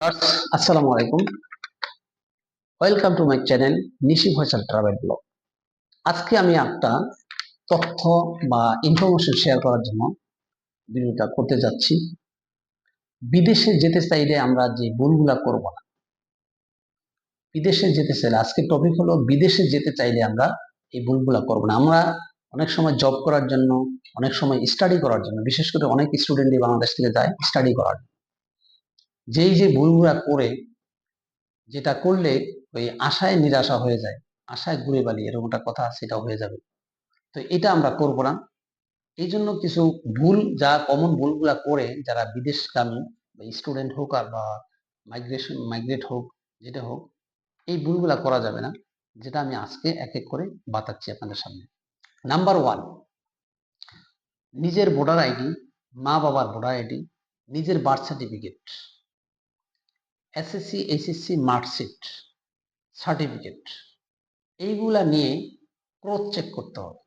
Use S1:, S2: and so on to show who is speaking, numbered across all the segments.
S1: Viewers, আসসালামু আলাইকুম। Welcome to my channel Nishi Faisal travel blog. আজকে আমি একটা তথ্য বা ইনফরমেশন শেয়ার করার জন্য ভিডিওটা করতে যাচ্ছি। বিদেশে যেতে চাইলে আমরা যে ভুলগুলা করব না। বিদেশে যেতে চাইলে আজকের টপিক হলো বিদেশে যেতে চাইলে আমরা এই ভুলগুলা করব না। আমরা অনেক সময় জব করার জন্য, অনেক সময় স্টাডি করার জন্য, বিশেষ করে অনেক স্টুডেন্টই বাংলাদেশ থেকে যায় স্টাডি করার জন্য। যেই যে ভুলগুলা করে যেটা করলে ওই আশায় নিরাশা হয়ে যায়, আশায় ঘুরে বালি এরকম একটা কথা, সেটা হয়ে যাবে। তো এটা আমরা করব না। এই জন্য কিছু ভুল, যা কমন ভুলগুলা করে যারা বিদেশগামী বা স্টুডেন্ট হোক আর বা মাইগ্রেট হোক, যেটা হোক, এই ভুলগুলা করা যাবে না, যেটা আমি আজকে এক এক করে বাতাচ্ছি আপনাদের সামনে। নাম্বার ওয়ান, নিজের ভোটার আইডি, মা বাবার ভোটার আইডি, নিজের birth certificate, SSC HSC marksheet, certificate, এইগুলা নিয়ে ক্রস চেক করতে হবে।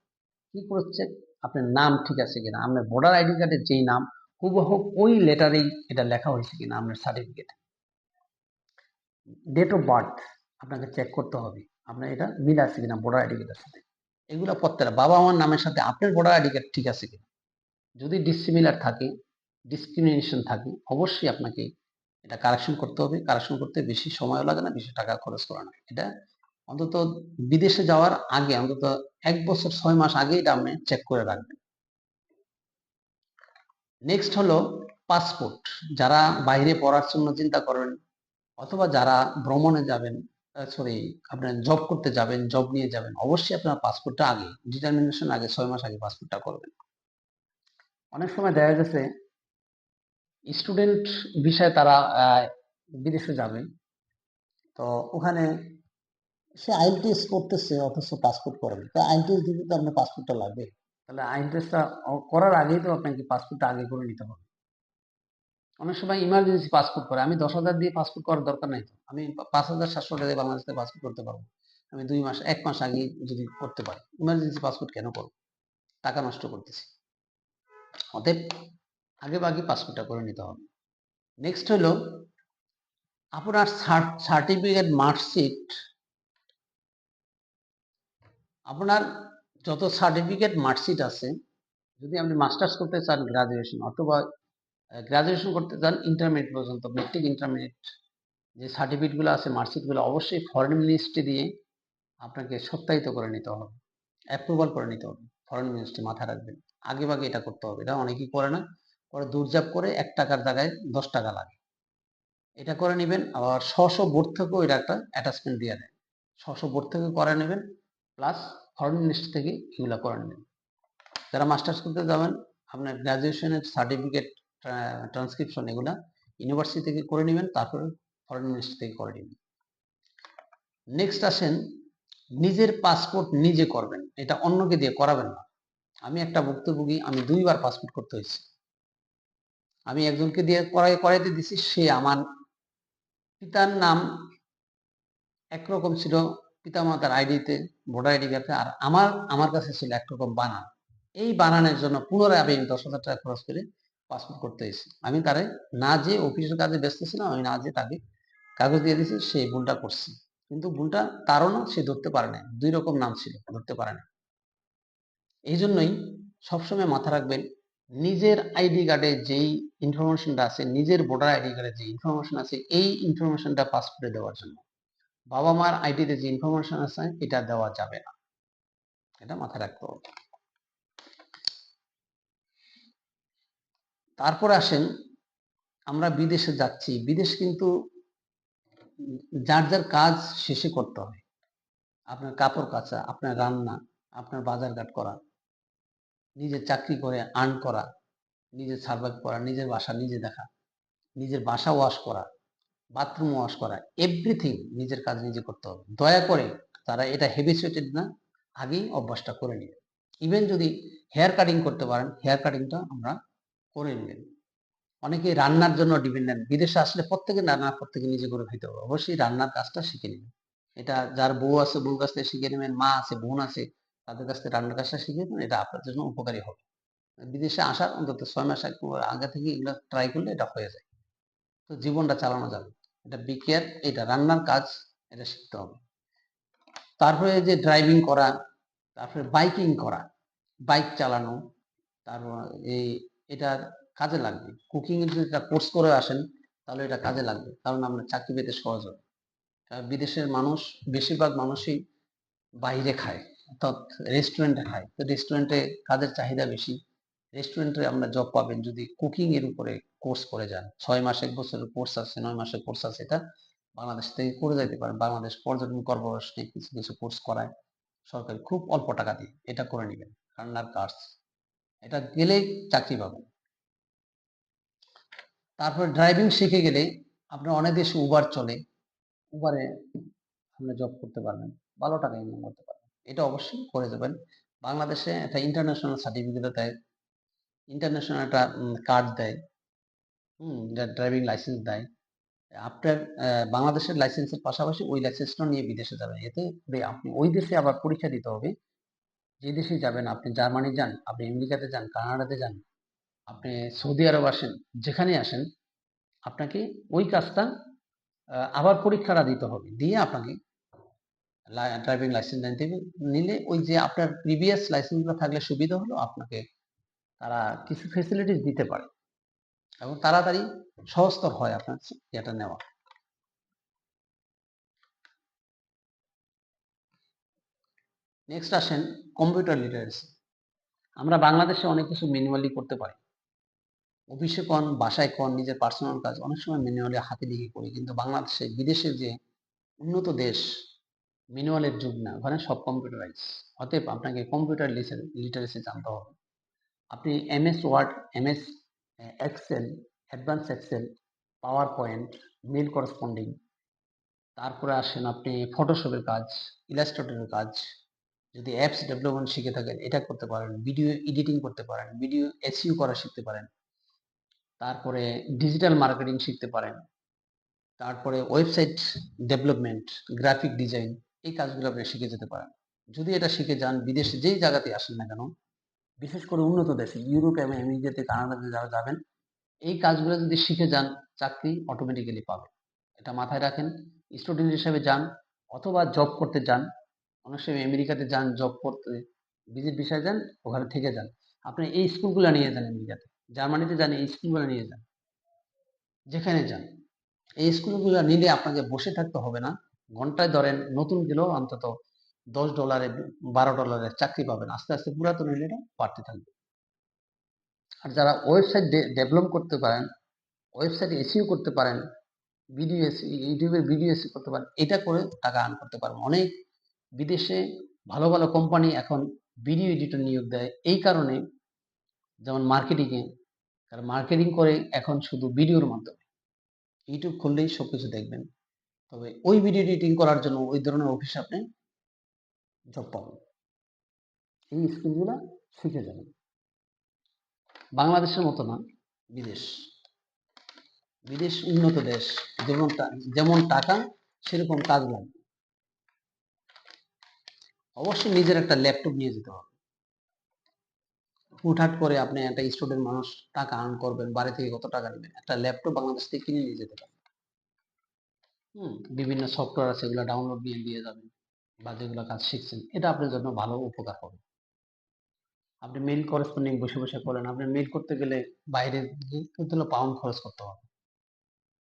S1: কি ক্রস চেক? আপনার নাম ঠিক আছে কিনা, আপনার ভোটার আইডি কার্ডের যেই নাম হুবহু ওই লেটারেই এটা লেখা হয়েছে কিনা আপনার সার্টিফিকেটে। ডেট অফ বার্থ আপনাকে চেক করতে হবে, আপনার এটা মিল আছে কিনা ভোটার আইডি কার্ডের সাথে। এগুলো প্রত্যেকটা বাবা মার নামের সাথে আপনার ভোটার আইডি কার্ড ঠিক আছে কিনা। যদি ডিসিমিলার থাকে, ডিসক্রিমিনেশন থাকে, অবশ্যই আপনাকে এটা কারেকশন করতে হবে। কারেকশন করতে বেশি সময় লাগে না, বেশি টাকা খরচ করে না। এটা অন্তত বিদেশে যাওয়ার আগে, অন্তত 1 বছর 6 মাস আগে এটা আপনি চেক করে রাখবেন। নেক্সট হলো পাসপোর্ট। যারা বাইরে পড়ার জন্য চিন্তা করেন অথবা যারা ভ্রমণে যাবেন, সরি, আপনার জব করতে যাবেন, জব নিয়ে যাবেন, অবশ্যই আপনার পাসপোর্টটা আগে, ডিটারমিনেশন আগে 6 মাস আগে পাসপোর্টটা করবেন। অনেক সময় দেখা গেছে স্টুডেন্ট বিষয়ে তারা বিদেশে যাবে, তো ওখানে সে আইএলটিএস করতেছে অথচ পাসপোর্ট করেনি। তো আইএলটিএস দিতে তো আপনার পাসপোর্টটা লাগবে। তাহলে আইএলটিএসটা করার আগেই তো আপনাকে পাসপোর্টটা আগে করে নিতে হবে। অনেক সময় ইমার্জেন্সি পাসপোর্ট করে, আমি 10,000 দিয়ে পাসপোর্ট করার দরকার নাই তো, আমি 5,700 টাকা দিয়ে বাংলাদেশে পাসপোর্ট করতে পারবো। আমি 2 মাস 1 মাস আগে যদি করতে পারি, ইমার্জেন্সি পাসপোর্ট কেন করবো? টাকা নষ্ট করতেছি। অতএব আগে বাগে পাসপোর্টটা করে নিতে হবে। নেক্সট হলো আপনার সার্টিফিকেট, মার্কশিট, আপনার যত সার্টিফিকেট মার্কশিট আছে, যদি আপনি মাস্টার্স করতে চান গ্রাজুয়েশন, অথবা গ্রাজুয়েশন করতে চান ইন্টারমিডিয়েট পর্যন্ত, মেট্রিক ইন্টারমিডিয়েট, যে সার্টিফিকেটগুলো আছে, মার্কশিটগুলো অবশ্যই ফরেন মিনিস্ট্রি দিয়ে আপনাকে সত্যায়িত করে নিতে হবে, অ্যাপ্রুভাল করে নিতে হবে। ফরেন মিনিস্ট্রি মাথায় রাখবেন, আগে ভাগে এটা করতে হবে। এটা অনেকেই করে না, পরে দৌড়ঝাঁপ করে 1 টাকার জায়গায় 10 টাকা লাগে। এটা করে নেবেন। আবার বোর্ড থেকেও এটা একটা অ্যাটাচমেন্ট দিয়ে দেয়, বোর্ড থেকে করে নেবেন, প্লাস ফরেন মিনিস্ট্রি থেকে এগুলো করে নেবেন। যারা মাস্টার্স করতে যাবেন, আপনার গ্রাজুয়েশনের সার্টিফিকেট, ট্রান্সক্রিপশন, এগুলা ইউনিভার্সিটি থেকে করে নেবেন, তারপরে ফরেন মিনিস্ট্রি থেকে করে নেবেন। নেক্সট আসেন, নিজের পাসপোর্ট নিজে করবেন, এটা অন্যকে দিয়ে করাবেন না। আমি একটা ভুক্তভোগী, আমি 2বার পাসপোর্ট করতে হয়েছে। আমি একজনকে দিয়ে করাইতে দিছি, সে আমার পিতার নাম একরকম ছিল পিতামাতার আইডিতে, ভোটার আইডি কার্ডে, আর আমার কাছে ছিল একরকম বানান। এই বানানের জন্য পুনরায় আমি 10,000 টাকা খরচ করে পাসপোর্ট করতে হয়েছে। আমি তারে না যে অফিসের কাজে ব্যস্ত ছিলাম, আমি না যে তাকে কাগজ দিয়ে দিয়েছি, সে ভুলটা করছে। কিন্তু ভুলটা তারও না, সে ধরতে পারে না, 2 রকম নাম ছিল, ধরতে পারে না। এই জন্যই সবসময় মাথা রাখবেন, নিজের আইডি কার্ডে যেই ইনফরমেশনটা আছে, নিজের ভোটার আইডি কার্ডে যে ইনফরমেশন আছে, এই ইনফরমেশনটা পাসপোর্টে দেওয়ার জন্য। বাবা মার আইডিতে যে ইনফরমেশন আছে এটা দেওয়া যাবে না, এটা মাথায় রাখতে হবে। তারপরে আসেন, আমরা বিদেশে যাচ্ছি, বিদেশ কিন্তু যার যার কাজ শেষে করতে হয়। আপনার কাপড় কাচা, আপনার রান্না, আপনার বাজারঘাট করা, নিজের চাকরি করে আর্ন করা, নিজের সার্ভাইভ করা, নিজের বাসা নিজে দেখা, নিজের বাসা ওয়াশ করা, বাথরুম ওয়াশ করা, এভরিথিং নিজের কাজ নিজে করতে হবে। দয়া করে তারা এটা হ্যাবিচুয়েটেড না, আগেই অভ্যাসটা করে নেবেন। ইভেন যদি হেয়ার কাটিং করতে পারেন, হেয়ার কাটিংটা আমরা করে নেবেন। অনেকে রান্নার জন্য ডিপেন্ডেন্ট, বিদেশে আসলে প্রত্যেকে রান্না প্রত্যেকে নিজে করে খেতে হবে, অবশ্যই রান্নার কাজটা শিখে নেবেন। এটা যার বউ আছে বউর কাছ থেকে শিখে নেবেন, মা আছে বোন আছে তাদের কাছ থেকে রান্নার কাজটা শিখে নেবেন, এটা আপনার জন্য উপকারী হবে। বিদেশে আসার অন্তত 6 মাস আগে থেকে এগুলো ট্রাই করলে এটা হয়ে যায়, তো জীবনটা চালানো যাবে। এটা বিকেয়ার, এটা রান্নার কাজ, এটা শিখতে হবে। তারপরে যে ড্রাইভিং করা, তারপরে বাইকিং করা, বাইক চালানো, তারপর এটা কাজে লাগবে। কুকিং এর যদি একটা কোর্স করে আসেন তাহলে এটা কাজে লাগবে, কারণ আমরা চাকরি পেতে সহজ হবে। বিদেশের মানুষ, বেশিরভাগ মানুষই বাইরে খায়, অর্থাৎ রেস্টুরেন্টে খায়। তো রেস্টুরেন্টে কাজের চাহিদা বেশি। রেস্টুরেন্টে আমরা জব পাবেন যদি কুকিং এর উপরে কোর্স করে যান। 6 মাস 1 বছরের কোর্স আছে, 9 মাসের কোর্স আছে, এটা বাংলাদেশ থেকে করে যাইতে পারেন। বাংলাদেশ পর্যটন কর্পোরেশনে কিছু কিছু কোর্স করায় সরকারি, খুব অল্প টাকা দিয়ে। এটা করে নেবেন, রান্নার কাজ, এটা গেলেই চাকরি পাবেন। তারপরে ড্রাইভিং শিখে গেলে আপনার অনেক দেশে উবার চলে, উবারে আপনি জব করতে পারবেন, ভালো টাকা ইনকাম করতে পারবেন। এটা অবশ্যই করে যাবেন। বাংলাদেশে একটা ইন্টারন্যাশনাল সার্টিফিকেট দেয়, ইন্টারন্যাশনাল একটা কার্ড দেয়, ড্রাইভিং লাইসেন্স দেয়। আপনার বাংলাদেশের লাইসেন্সের পাশাপাশি ওই লাইসেন্সটা নিয়ে বিদেশে যাবেন। এতে করে আপনি ওই দেশে আবার পরীক্ষা দিতে হবে। যে দেশে যাবেন, আপনি জার্মানি যান, আপনি আমেরিকাতে যান, কানাডাতে যান, আপনি সৌদি আরব আসেন, যেখানে আসেন, আপনাকে ওই কাজটা আবার পরীক্ষাটা দিতে হবে। দিয়ে আপনাকে ড্রাইভিং লাইসেন্স নিলে ওই যে আপনার প্রিভিয়াস লাইসেন্সগুলো থাকলে সুবিধা হলো, আপনাকে তারা কিছু ফেসিলিটিস দিতে পারে এবং তাড়াতাড়ি সহজতর হয় আপনার এটা নেওয়া। নেক্সট আসেন কম্পিউটার লিটারেসি। আমরা বাংলাদেশে অনেক কিছু ম্যানুয়ালি করতে পারি, অফিসে কোন, বাসায় কোন, নিজের পার্সোনাল কাজ অনেক সময় ম্যানুয়ালি হাতে লিখে করি। কিন্তু বাংলাদেশে, বিদেশের যে উন্নত দেশ, ম্যানুয়ালের যুগ না, ওখানে সব কম্পিউটারাইজ। অতএব আপনাকে কম্পিউটার লিটারেসি জানতে হবে। আপনি MS Word, MS Excel, advance Excel, PowerPoint, mail corresponding, তারপরে আসেন আপনি ফটোশপের কাজ, ইলাস্ট্রেটরের কাজ, যদি অ্যাপস ডেভেলপমেন্ট শিখে থাকেন এটা করতে পারেন, ভিডিও এডিটিং করতে পারেন, ভিডিও এসইও করা শিখতে পারেন, তারপরে ডিজিটাল মার্কেটিং শিখতে পারেন, তারপরে ওয়েবসাইট ডেভেলপমেন্ট, গ্রাফিক ডিজাইন, এই কাজগুলো আপনি শিখে যেতে পারেন। যদি এটা শিখে যান, বিদেশে যেই জায়গাতে আসেন না কেন, বিশেষ করে উন্নত দেশে ইউরোপ এবং আমেরিকাতে, কানাডাতে যারা যাবেন, এই কাজগুলো যদি শিখে যান, চাকরি অটোমেটিক্যালি পাবে। এটা মাথায় রাখেন। স্টুডেন্ট হিসেবে যান অথবা জব করতে যান, অনেক সময় আমেরিকাতে যান জব করতে, ভিজিট ভিসায় যান, ওখানে থেকে যান, আপনি এই স্কুলগুলো নিয়ে যান আমেরিকাতে, জার্মানিতে যান, এই স্কুলগুলো নিয়ে যান, যেখানে যান এই স্কুলগুলো নিলে আপনাকে বসে থাকতে হবে না। ঘন্টায় ধরেন নতুন গেলেও অন্তত $10, $12 চাকরি পাবেন। আস্তে আস্তে পুরাতন হলে এটা বাড়তে থাকবে। আর যারা ওয়েবসাইট ডেভেলপ করতে পারেন, ওয়েবসাইট এসইও করতে পারেন, ভিডিও এসি, ইউটিউবের ভিডিও এসি করতে পারেন, এটা করে টাকা আর্ন করতে পারবেন। অনেক বিদেশে ভালো ভালো কোম্পানি এখন ভিডিও এডিটর নিয়োগ দেয় এই কারণে, যেমন মার্কেটিংয়ে, তারা মার্কেটিং করে এখন শুধু ভিডিওর মাধ্যমে। ইউটিউব খুললেই সবকিছু দেখবেন। তবে ওই ভিডিও এডিটিং করার জন্য ওই ধরনের অফিসে আপনি জব পাবেন। এই স্কিলগুলো শিখে যাবেন। বাংলাদেশের মতো না, বিদেশ, বিদেশ উন্নত দেশ, যেমন যেমন টাকা সেরকম কাজ লাগবে। অবশ্যই নিজের একটা ল্যাপটপ নিয়ে যেতে হবে। হুটহাট করে আপনি একটা স্টুডেন্ট মানুষ টাকা আর্ন করবেন, বাড়ি থেকে কত টাকা নেবেন, একটা ল্যাপটপ বাংলাদেশ থেকে কিনে নিয়ে যেতে পারেন। বিভিন্ন সফটওয়্যার আছে, এগুলো ডাউনলোড দিয়ে যাবেন, বা যেগুলো কাজ শিখছেন, এটা আপনার জন্য ভালো উপকার হবে। আপনি মেইল করেসপন্ডিং বসে বসে করেন, আপনি মেইল করতে গেলে বাইরে কিন্তু পাউন্ড খরচ করতে হবে,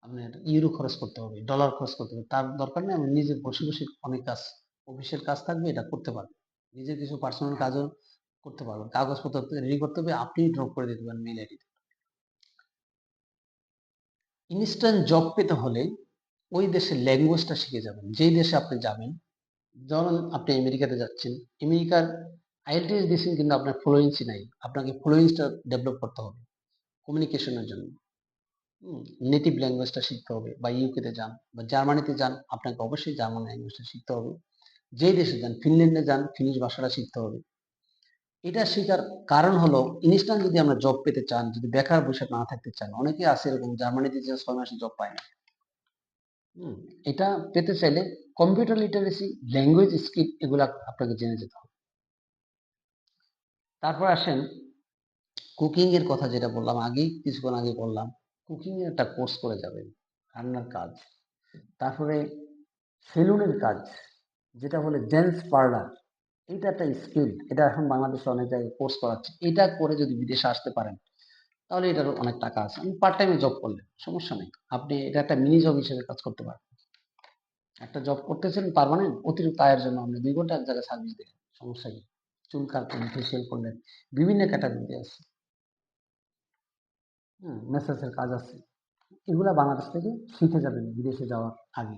S1: আপনার ইউরো খরচ করতে হবে, ডলার খরচ করতে হবে। তার দরকার নেই, আপনি নিজে বসে বসে অনেক কাজ, অফিসের কাজ থাকবে, এটা করতে পারবেন। নিজের কিছু পার্সোনাল কাজও করতে পারবেন, কাগজপত্র রেডি করতে হবে, আপনি ড্রপ করে দিতে পারেন মেইল আইডিতে। ইনস্ট্যান্ট জব পেতে হলে ওই দেশের ল্যাঙ্গুয়েজটা শিখে যাবেন। যেই দেশে আপনি যাবেন, ধরুন আপনি আমেরিকাতে যাচ্ছেন, আমেরিকার আইএলটিএস দিয়েছেন কিন্তু আপনার ফ্লুয়েন্সি নাই, আপনাকে ফ্লুয়েন্সিটা ডেভেলপ করতে হবে কমিউনিকেশনের জন্য। নেটিভ ল্যাঙ্গুয়েজটা শিখতে হবে। বা ইউকেতে যান বা জার্মানিতে যান, আপনাকে অবশ্যই জার্মান ল্যাঙ্গুয়েজটা শিখতে হবে। যেই দেশে যান, ফিনল্যান্ডে যান, ফিনিশ ভাষাটা শিখতে হবে। এটা শেখার কারণ হলো, ইনস্ট্যান্ট যদি আমরা জব পেতে চান, যদি বেকার বসে না থাকতে চান, অনেকে আছে এরকম জার্মানিতে যে 6 মাসে জব পায় না। এটা পেতে চাইলে কম্পিউটার লিটারেসি, ল্যাঙ্গুয়েজ স্কিল, এগুলা আপনাকে জেনে যেতে হবে। তারপর আসেন কুকিং এর কথা, যেটা বললাম আগেই, কিছুক্ষণ আগে বললাম, কুকিং এর একটা কোর্স করে যাবেন, রান্নার কাজ। তারপরে সেলুনের কাজ, যেটা বলে জেন্টস পার্লার, এটা একটা স্কিল, এটা এখন বাংলাদেশে অনেক জায়গায় কোর্স করাচ্ছে। এটা করে যদি বিদেশে আসতে পারেন তাহলে এটারও অনেক টাকা আছে। আপনি পার্ট টাইমে জব করলেন, সমস্যা নেই। আপনি এটা একটা মিনি জব হিসেবে কাজ করতে পারেন। একটা জব করতেছেন পার্মানেন্ট, অতিরিক্ত আয়ের জন্য আপনি 2 ঘন্টা এক জায়গায় সার্ভিস দিলেন, সমস্যা কি? চুল কাটলেন, ফেসিয়াল করলেন, বিভিন্ন ক্যাটাগরিতে আছে। মেসেজের কাজ আছে, এগুলা বাংলাদেশ থেকে শিখে যাবেন বিদেশে যাওয়ার আগে।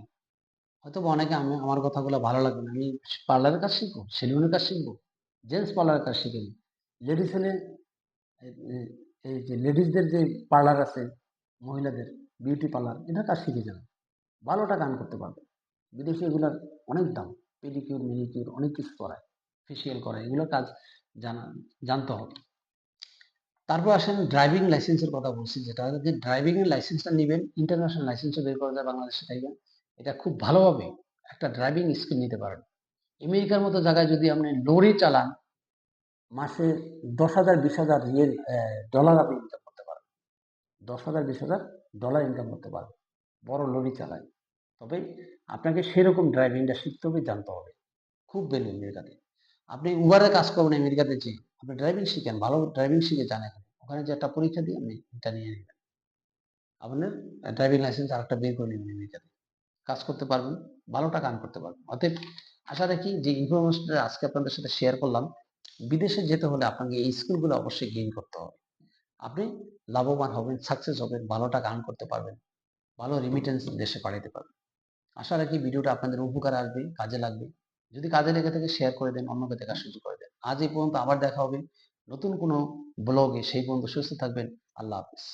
S1: হয়তো বা অনেকে আমি আমার কথাগুলো ভালো লাগবে না, আমি পার্লারের কাজ শিখবো, সেলুনের কাজ শিখবো, জেন্টস পার্লারের কাজ শিখে নিই। লেডিস হলে এই যে লেডিসদের যে পার্লার আছে, মহিলাদের বিউটি পার্লার, এটার কাজ শিখে যান, ভালো টাকা আর্ন করতে পারবে। বিদেশে এগুলার অনেক দাম, পেডিকিউর মেনিকিউর অনেক কিছু করায়, ফেসিয়াল করায়, এগুলোর কাজ জানা জানতে হবে। তারপর আসেন ড্রাইভিং লাইসেন্সের কথা বলছি, যেটা যদি ড্রাইভিং এর লাইসেন্সটা নেবেন, ইন্টারন্যাশনাল লাইসেন্সও বের করা যায় বাংলাদেশে তাইবেন, এটা খুব ভালোভাবে একটা ড্রাইভিং স্কিল নিতে পারেন। আমেরিকার মতো জায়গায় যদি আপনি লরি চালান, মাসে 10,000 20,000 ডলার আপনি ইনকাম করতে পারেন। 10,000 20,000 ডলার ইনকাম করতে পারেন বড় লরি চালায়। তবে আপনাকে সেরকম ড্রাইভিংটা শিখতে হবে, জানতে হবে। খুব ভ্যালু আমেরিকাতে। আপনি উবারে কাজ করবেন আমেরিকাতে, যে আপনি ড্রাইভিং শিখেন, ভালো ড্রাইভিং শিখে যান, ওখানে যে একটা পরীক্ষা দিয়ে আপনি এটা নিয়ে নেবেন, আপনার ড্রাইভিং লাইসেন্স আর একটা বের করে নেবেন আমেরিকাতে, কাজ করতে পারবেন, ভালো টাকা আর্ন করতে পারবেন। অতএব আশা রাখি যে ইনফরমেশনটা আজকে আপনাদের সাথে শেয়ার করলাম, বিদেশে যেতে হলে আপনাকে এই স্কিলগুলো অবশ্যই গেইন করতে হবে। আপনি লাভবান হবেন, সাকসেস হবেন, ভালো টাকা আর্ন করতে পারবেন, ভালো রিমিটেন্স দেশে পাঠাতে পারবেন। আশা রাখি ভিডিওটা আপনাদের উপকার আসবে, কাজে লাগবে। যদি কাজে লেগে থাকে শেয়ার করে দেন, অন্যকে দেখার সুযোগ করে দেন। আজ এই পর্যন্ত, আবার দেখা হবে নতুন কোনো ব্লগে। সেই পর্যন্ত সুস্থ থাকবেন। আল্লাহ হাফিজ।